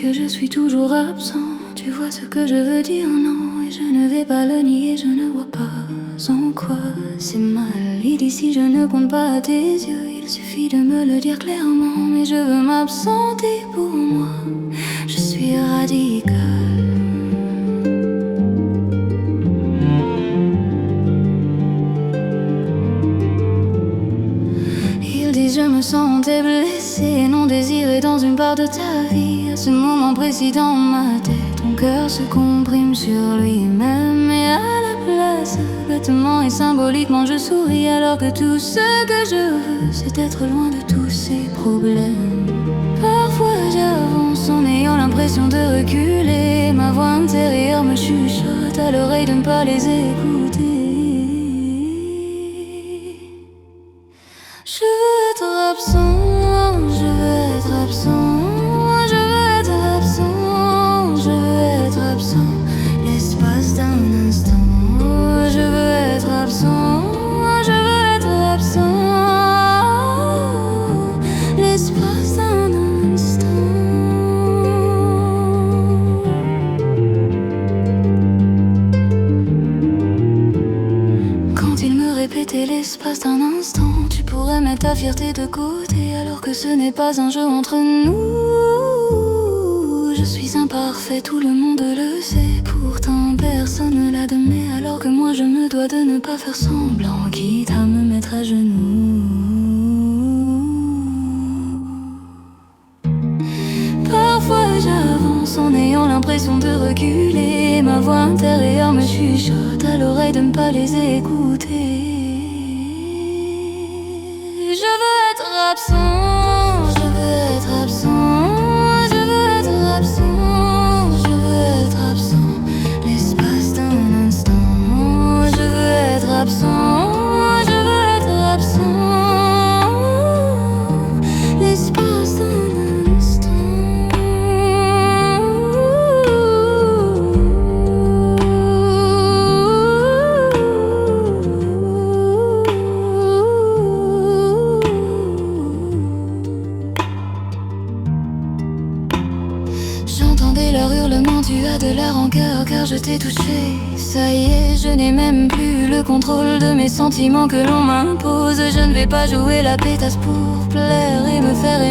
que je suis toujours absent. Tu vois ce que je veux dire, non? Et je ne vais pas le nier, je ne vois pas en quoi c'est mal. Et d'ici je ne compte pas à tes yeux, il suffit de me le dire clairement. Mais je veux m'absenter pour moi, je suis radicale. Ils disent je me sentais blessée, non désirée dans une part de ta vie. À ce moment précis dans ma tête, ton cœur se comprime sur lui-même. Et à la place, bêtement et symboliquement je souris, alors que tout ce que je veux c'est être loin de tous ces problèmes. Parfois j'avance en ayant l'impression de reculer, ma voix intérieure me chuchote à l'oreille de ne pas les écouter. Je veux être absent, je veux être absent, je veux être absent, je veux être absent, l'espace d'un instant. Je veux être absent, je veux être absent, l'espace d'un instant. Quand il me répétait l'espace d'un instant, tu pourrais mettre ta fierté de côté, alors que ce n'est pas un jeu entre nous. Je suis imparfait, tout le monde le sait, pourtant personne ne l'admet, alors que moi je me dois de ne pas faire semblant, quitte à me mettre à genoux. Parfois j'avance en ayant l'impression de reculer, ma voix intérieure me chuchote à l'oreille de ne pas les écouter. Je veux être absent, je veux être absent, je veux être absent, je veux être absent, l'espace d'un instant. Je veux être absent, je veux être absent, l'espace d'un instant. J'entendais leur hurlement, tu as de la rancœur car je t'ai touché. Ça y est, je n'ai même plus le contrôle de mes sentiments que l'on m'impose. Je ne vais pas jouer la pétasse pour plaire et me faire